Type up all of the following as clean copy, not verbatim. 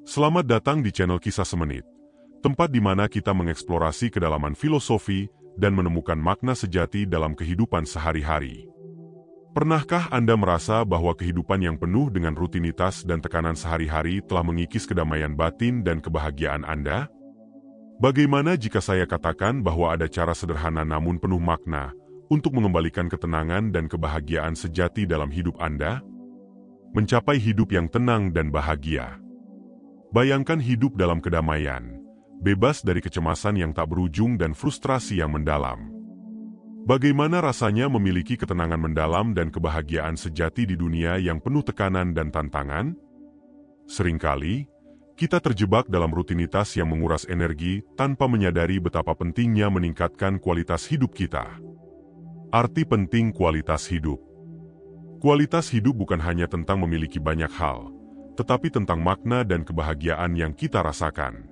Selamat datang di channel Kisah Semenit, tempat di mana kita mengeksplorasi kedalaman filosofi dan menemukan makna sejati dalam kehidupan sehari-hari. Pernahkah Anda merasa bahwa kehidupan yang penuh dengan rutinitas dan tekanan sehari-hari telah mengikis kedamaian batin dan kebahagiaan Anda? Bagaimana jika saya katakan bahwa ada cara sederhana namun penuh makna untuk mengembalikan ketenangan dan kebahagiaan sejati dalam hidup Anda? Mencapai hidup yang tenang dan bahagia. Bayangkan hidup dalam kedamaian, bebas dari kecemasan yang tak berujung dan frustrasi yang mendalam. Bagaimana rasanya memiliki ketenangan mendalam dan kebahagiaan sejati di dunia yang penuh tekanan dan tantangan? Seringkali, kita terjebak dalam rutinitas yang menguras energi tanpa menyadari betapa pentingnya meningkatkan kualitas hidup kita. Arti penting kualitas hidup. Kualitas hidup bukan hanya tentang memiliki banyak hal, tetapi tentang makna dan kebahagiaan yang kita rasakan.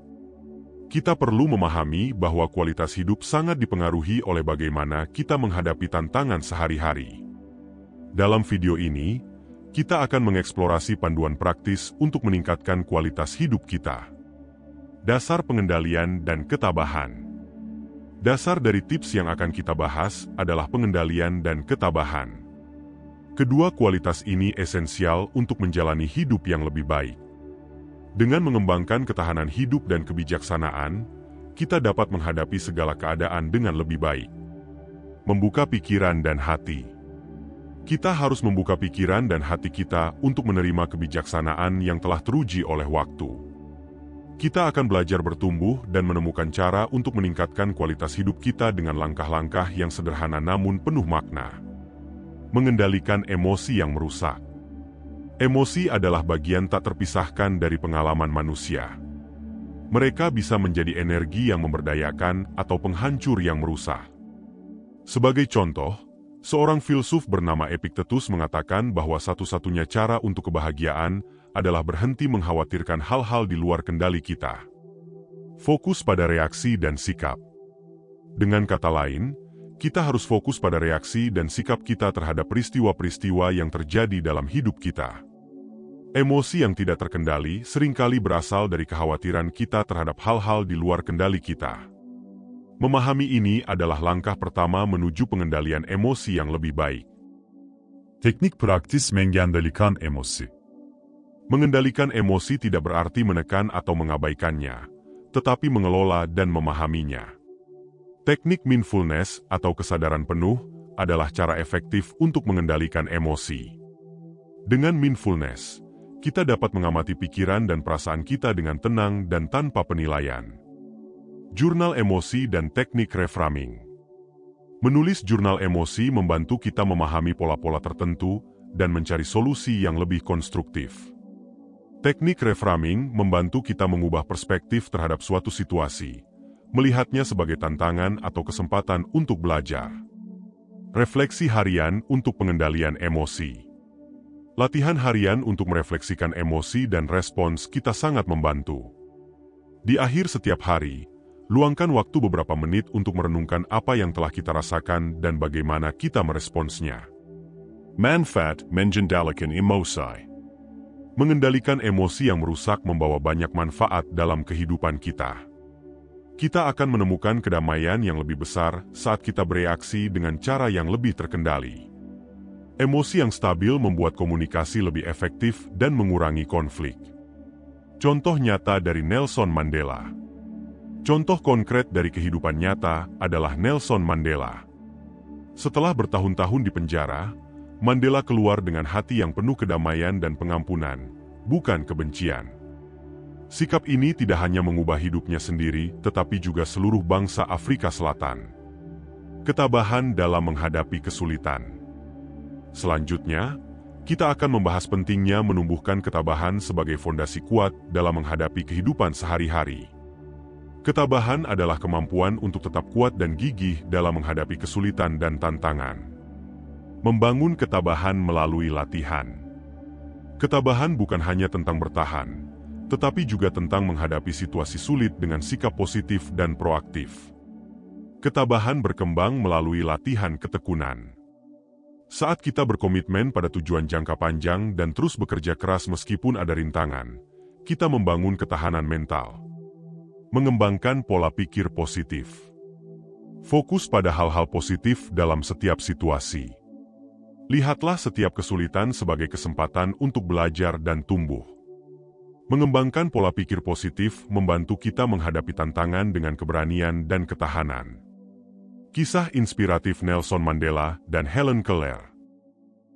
Kita perlu memahami bahwa kualitas hidup sangat dipengaruhi oleh bagaimana kita menghadapi tantangan sehari-hari. Dalam video ini, kita akan mengeksplorasi panduan praktis untuk meningkatkan kualitas hidup kita. Dasar pengendalian dan ketabahan. Dasar dari tips yang akan kita bahas adalah pengendalian dan ketabahan. Kedua kualitas ini esensial untuk menjalani hidup yang lebih baik. Dengan mengembangkan ketahanan hidup dan kebijaksanaan, kita dapat menghadapi segala keadaan dengan lebih baik. Membuka pikiran dan hati. Kita harus membuka pikiran dan hati kita untuk menerima kebijaksanaan yang telah teruji oleh waktu. Kita akan belajar bertumbuh dan menemukan cara untuk meningkatkan kualitas hidup kita dengan langkah-langkah yang sederhana namun penuh makna. Mengendalikan emosi yang merusak. Emosi adalah bagian tak terpisahkan dari pengalaman manusia. Mereka bisa menjadi energi yang memberdayakan atau penghancur yang merusak. Sebagai contoh, seorang filsuf bernama Epictetus mengatakan bahwa satu-satunya cara untuk kebahagiaan adalah berhenti mengkhawatirkan hal-hal di luar kendali kita. Fokus pada reaksi dan sikap. Dengan kata lain, kita harus fokus pada reaksi dan sikap kita terhadap peristiwa-peristiwa yang terjadi dalam hidup kita. Emosi yang tidak terkendali seringkali berasal dari kekhawatiran kita terhadap hal-hal di luar kendali kita. Memahami ini adalah langkah pertama menuju pengendalian emosi yang lebih baik. Teknik praktis mengendalikan emosi. Mengendalikan emosi tidak berarti menekan atau mengabaikannya, tetapi mengelola dan memahaminya. Teknik mindfulness atau kesadaran penuh adalah cara efektif untuk mengendalikan emosi. Dengan mindfulness, kita dapat mengamati pikiran dan perasaan kita dengan tenang dan tanpa penilaian. Jurnal emosi dan teknik reframing. Menulis jurnal emosi membantu kita memahami pola-pola tertentu dan mencari solusi yang lebih konstruktif. Teknik reframing membantu kita mengubah perspektif terhadap suatu situasi, melihatnya sebagai tantangan atau kesempatan untuk belajar. Refleksi harian untuk pengendalian emosi. Latihan harian untuk merefleksikan emosi dan respons kita sangat membantu. Di akhir setiap hari, luangkan waktu beberapa menit untuk merenungkan apa yang telah kita rasakan dan bagaimana kita meresponsnya. Manfaat mengendalikan emosi. Mengendalikan emosi yang merusak membawa banyak manfaat dalam kehidupan kita. Kita akan menemukan kedamaian yang lebih besar saat kita bereaksi dengan cara yang lebih terkendali. Emosi yang stabil membuat komunikasi lebih efektif dan mengurangi konflik. Contoh nyata dari Nelson Mandela. Contoh konkret dari kehidupan nyata adalah Nelson Mandela. Setelah bertahun-tahun di penjara, Mandela keluar dengan hati yang penuh kedamaian dan pengampunan, bukan kebencian. Sikap ini tidak hanya mengubah hidupnya sendiri, tetapi juga seluruh bangsa Afrika Selatan. Ketabahan dalam menghadapi kesulitan. Selanjutnya, kita akan membahas pentingnya menumbuhkan ketabahan sebagai fondasi kuat dalam menghadapi kehidupan sehari-hari. Ketabahan adalah kemampuan untuk tetap kuat dan gigih dalam menghadapi kesulitan dan tantangan. Membangun ketabahan melalui latihan. Ketabahan bukan hanya tentang bertahan, tetapi juga tentang menghadapi situasi sulit dengan sikap positif dan proaktif. Ketabahan berkembang melalui latihan ketekunan. Saat kita berkomitmen pada tujuan jangka panjang dan terus bekerja keras meskipun ada rintangan, kita membangun ketahanan mental. Mengembangkan pola pikir positif. Fokus pada hal-hal positif dalam setiap situasi. Lihatlah setiap kesulitan sebagai kesempatan untuk belajar dan tumbuh. Mengembangkan pola pikir positif membantu kita menghadapi tantangan dengan keberanian dan ketahanan. Kisah inspiratif Nelson Mandela dan Helen Keller.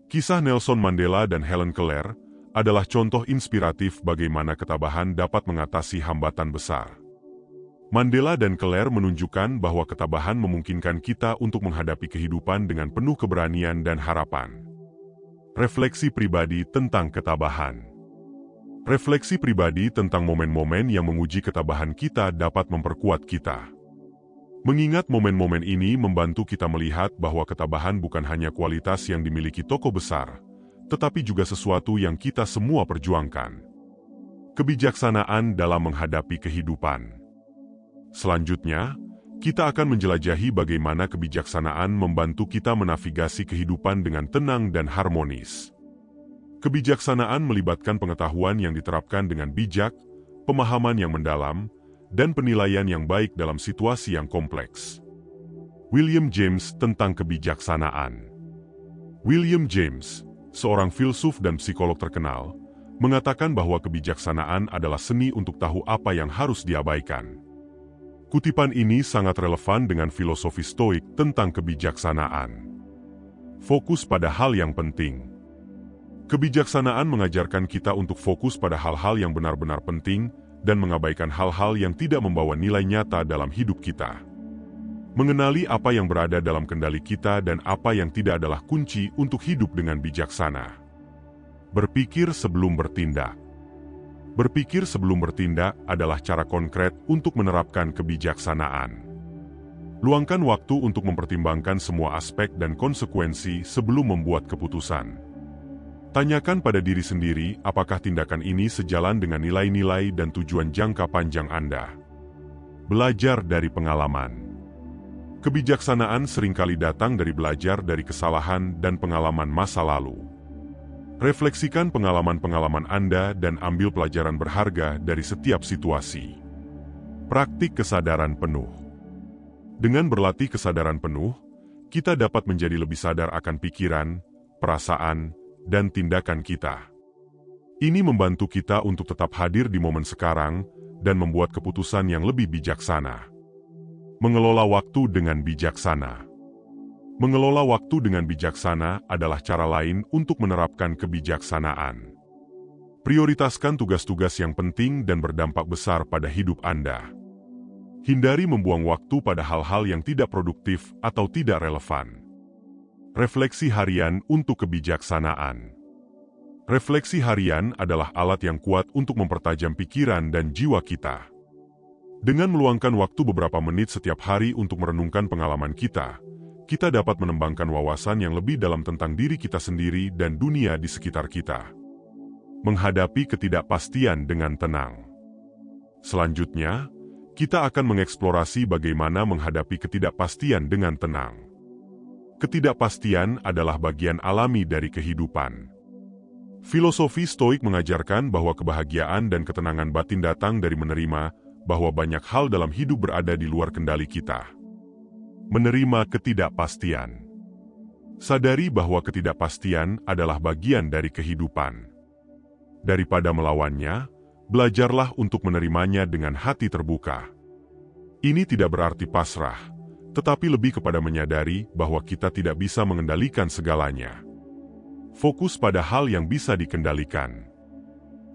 Kisah Nelson Mandela dan Helen Keller adalah contoh inspiratif bagaimana ketabahan dapat mengatasi hambatan besar. Mandela dan Keller menunjukkan bahwa ketabahan memungkinkan kita untuk menghadapi kehidupan dengan penuh keberanian dan harapan. Refleksi pribadi tentang ketabahan. Refleksi pribadi tentang momen-momen yang menguji ketabahan kita dapat memperkuat kita. Mengingat momen-momen ini membantu kita melihat bahwa ketabahan bukan hanya kualitas yang dimiliki tokoh besar, tetapi juga sesuatu yang kita semua perjuangkan. Kebijaksanaan dalam menghadapi kehidupan. Selanjutnya, kita akan menjelajahi bagaimana kebijaksanaan membantu kita menavigasi kehidupan dengan tenang dan harmonis. Kebijaksanaan melibatkan pengetahuan yang diterapkan dengan bijak, pemahaman yang mendalam, dan penilaian yang baik dalam situasi yang kompleks. William James tentang kebijaksanaan. William James, seorang filsuf dan psikolog terkenal, mengatakan bahwa kebijaksanaan adalah seni untuk tahu apa yang harus diabaikan. Kutipan ini sangat relevan dengan filosofi Stoik tentang kebijaksanaan. Fokus pada hal yang penting. Kebijaksanaan mengajarkan kita untuk fokus pada hal-hal yang benar-benar penting dan mengabaikan hal-hal yang tidak membawa nilai nyata dalam hidup kita. Mengenali apa yang berada dalam kendali kita dan apa yang tidak adalah kunci untuk hidup dengan bijaksana. Berpikir sebelum bertindak. Berpikir sebelum bertindak adalah cara konkret untuk menerapkan kebijaksanaan. Luangkan waktu untuk mempertimbangkan semua aspek dan konsekuensi sebelum membuat keputusan. Tanyakan pada diri sendiri apakah tindakan ini sejalan dengan nilai-nilai dan tujuan jangka panjang Anda. Belajar dari pengalaman. Kebijaksanaan seringkali datang dari belajar dari kesalahan dan pengalaman masa lalu. Refleksikan pengalaman-pengalaman Anda dan ambil pelajaran berharga dari setiap situasi. Praktik kesadaran penuh. Dengan berlatih kesadaran penuh, kita dapat menjadi lebih sadar akan pikiran, perasaan, dan tindakan kita. Ini membantu kita untuk tetap hadir di momen sekarang dan membuat keputusan yang lebih bijaksana. Mengelola waktu dengan bijaksana. Mengelola waktu dengan bijaksana adalah cara lain untuk menerapkan kebijaksanaan. Prioritaskan tugas-tugas yang penting dan berdampak besar pada hidup Anda. Hindari membuang waktu pada hal-hal yang tidak produktif atau tidak relevan. Refleksi harian untuk kebijaksanaan. Refleksi harian adalah alat yang kuat untuk mempertajam pikiran dan jiwa kita. Dengan meluangkan waktu beberapa menit setiap hari untuk merenungkan pengalaman kita dapat menembangkan wawasan yang lebih dalam tentang diri kita sendiri dan dunia di sekitar kita. Menghadapi ketidakpastian dengan tenang. Selanjutnya, kita akan mengeksplorasi bagaimana menghadapi ketidakpastian dengan tenang. Ketidakpastian adalah bagian alami dari kehidupan. Filosofi Stoik mengajarkan bahwa kebahagiaan dan ketenangan batin datang dari menerima bahwa banyak hal dalam hidup berada di luar kendali kita. Menerima ketidakpastian. Sadari bahwa ketidakpastian adalah bagian dari kehidupan. Daripada melawannya, belajarlah untuk menerimanya dengan hati terbuka. Ini tidak berarti pasrah, tetapi lebih kepada menyadari bahwa kita tidak bisa mengendalikan segalanya. Fokus pada hal yang bisa dikendalikan.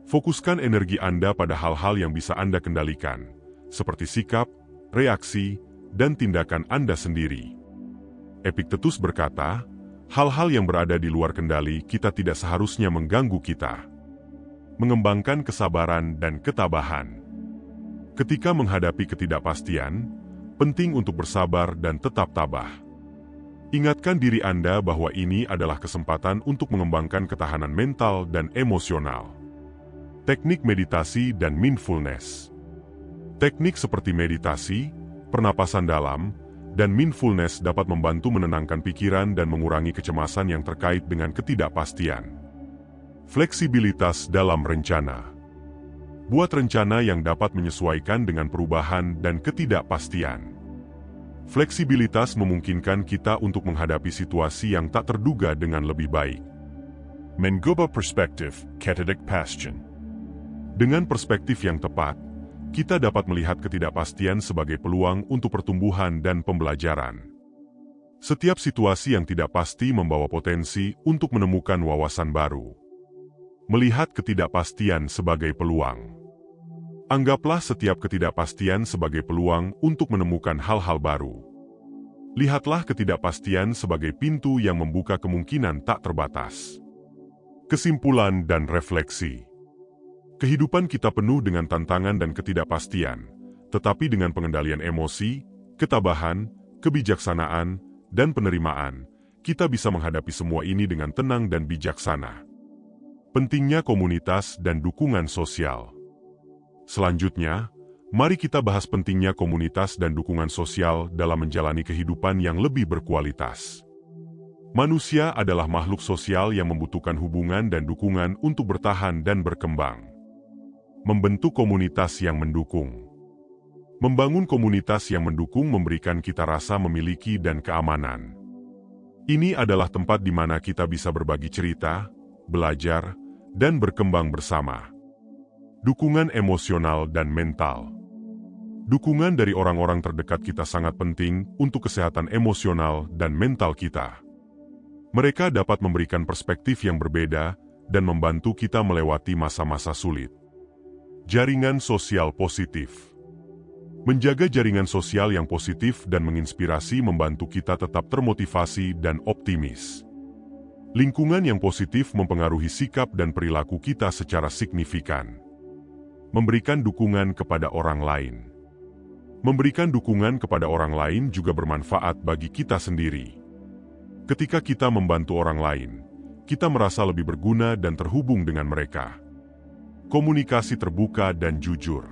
Fokuskan energi Anda pada hal-hal yang bisa Anda kendalikan, seperti sikap, reaksi, dan tindakan Anda sendiri. Epictetus berkata, hal-hal yang berada di luar kendali kita tidak seharusnya mengganggu kita. Mengembangkan kesabaran dan ketabahan. Ketika menghadapi ketidakpastian, penting untuk bersabar dan tetap tabah. Ingatkan diri Anda bahwa ini adalah kesempatan untuk mengembangkan ketahanan mental dan emosional. Teknik meditasi dan mindfulness. Teknik seperti meditasi, pernapasan dalam, dan mindfulness dapat membantu menenangkan pikiran dan mengurangi kecemasan yang terkait dengan ketidakpastian. Fleksibilitas dalam rencana. Buat rencana yang dapat menyesuaikan dengan perubahan dan ketidakpastian. Fleksibilitas memungkinkan kita untuk menghadapi situasi yang tak terduga dengan lebih baik. Mengubah perspektif, ketidakpastian. Dengan perspektif yang tepat, kita dapat melihat ketidakpastian sebagai peluang untuk pertumbuhan dan pembelajaran. Setiap situasi yang tidak pasti membawa potensi untuk menemukan wawasan baru. Melihat ketidakpastian sebagai peluang. Anggaplah setiap ketidakpastian sebagai peluang untuk menemukan hal-hal baru. Lihatlah ketidakpastian sebagai pintu yang membuka kemungkinan tak terbatas. Kesimpulan dan refleksi. Kehidupan kita penuh dengan tantangan dan ketidakpastian, tetapi dengan pengendalian emosi, ketabahan, kebijaksanaan, dan penerimaan, kita bisa menghadapi semua ini dengan tenang dan bijaksana. Pentingnya komunitas dan dukungan sosial. Selanjutnya, mari kita bahas pentingnya komunitas dan dukungan sosial dalam menjalani kehidupan yang lebih berkualitas. Manusia adalah makhluk sosial yang membutuhkan hubungan dan dukungan untuk bertahan dan berkembang. Membentuk komunitas yang mendukung. Membangun komunitas yang mendukung memberikan kita rasa memiliki dan keamanan. Ini adalah tempat di mana kita bisa berbagi cerita, belajar, dan berkembang bersama. Dukungan emosional dan mental. Dukungan dari orang-orang terdekat kita sangat penting untuk kesehatan emosional dan mental kita. Mereka dapat memberikan perspektif yang berbeda dan membantu kita melewati masa-masa sulit. Jaringan sosial positif. Menjaga jaringan sosial yang positif dan menginspirasi membantu kita tetap termotivasi dan optimis. Lingkungan yang positif mempengaruhi sikap dan perilaku kita secara signifikan. Memberikan dukungan kepada orang lain. Memberikan dukungan kepada orang lain juga bermanfaat bagi kita sendiri. Ketika kita membantu orang lain, kita merasa lebih berguna dan terhubung dengan mereka. Komunikasi terbuka dan jujur.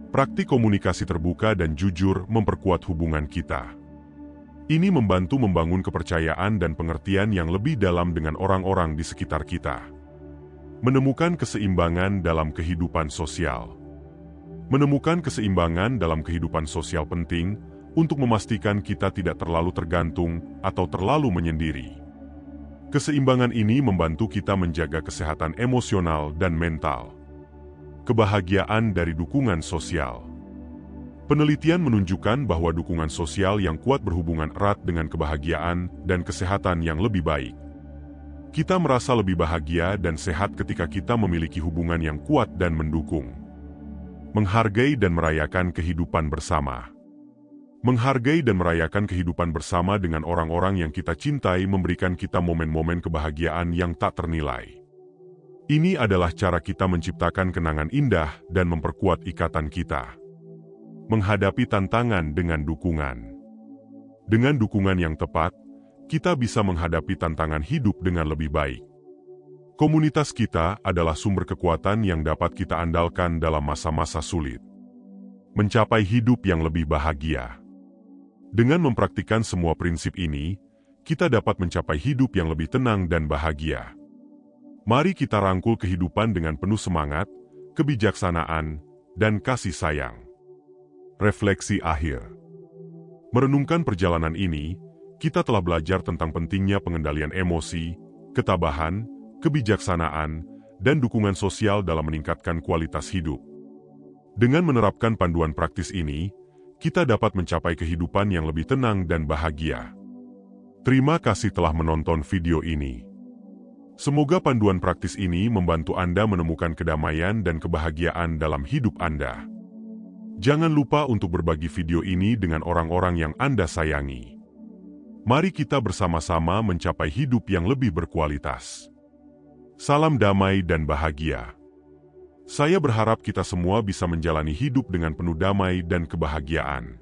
Praktik komunikasi terbuka dan jujur memperkuat hubungan kita. Ini membantu membangun kepercayaan dan pengertian yang lebih dalam dengan orang-orang di sekitar kita. Menemukan keseimbangan dalam kehidupan sosial. Menemukan keseimbangan dalam kehidupan sosial penting untuk memastikan kita tidak terlalu tergantung atau terlalu menyendiri. Keseimbangan ini membantu kita menjaga kesehatan emosional dan mental. Kebahagiaan dari dukungan sosial. Penelitian menunjukkan bahwa dukungan sosial yang kuat berhubungan erat dengan kebahagiaan dan kesehatan yang lebih baik. Kita merasa lebih bahagia dan sehat ketika kita memiliki hubungan yang kuat dan mendukung. Menghargai dan merayakan kehidupan bersama. Menghargai dan merayakan kehidupan bersama dengan orang-orang yang kita cintai memberikan kita momen-momen kebahagiaan yang tak ternilai. Ini adalah cara kita menciptakan kenangan indah dan memperkuat ikatan kita. Menghadapi tantangan dengan dukungan. Dengan dukungan yang tepat, kita bisa menghadapi tantangan hidup dengan lebih baik. Komunitas kita adalah sumber kekuatan yang dapat kita andalkan dalam masa-masa sulit. Mencapai hidup yang lebih bahagia. Dengan mempraktikkan semua prinsip ini, kita dapat mencapai hidup yang lebih tenang dan bahagia. Mari kita rangkul kehidupan dengan penuh semangat, kebijaksanaan, dan kasih sayang. Refleksi akhir. Merenungkan perjalanan ini, kita telah belajar tentang pentingnya pengendalian emosi, ketabahan, kebijaksanaan, dan dukungan sosial dalam meningkatkan kualitas hidup. Dengan menerapkan panduan praktis ini, kita dapat mencapai kehidupan yang lebih tenang dan bahagia. Terima kasih telah menonton video ini. Semoga panduan praktis ini membantu Anda menemukan kedamaian dan kebahagiaan dalam hidup Anda. Jangan lupa untuk berbagi video ini dengan orang-orang yang Anda sayangi. Mari kita bersama-sama mencapai hidup yang lebih berkualitas. Salam damai dan bahagia. Saya berharap kita semua bisa menjalani hidup dengan penuh damai dan kebahagiaan.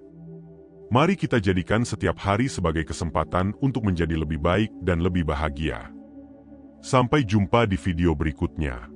Mari kita jadikan setiap hari sebagai kesempatan untuk menjadi lebih baik dan lebih bahagia. Sampai jumpa di video berikutnya.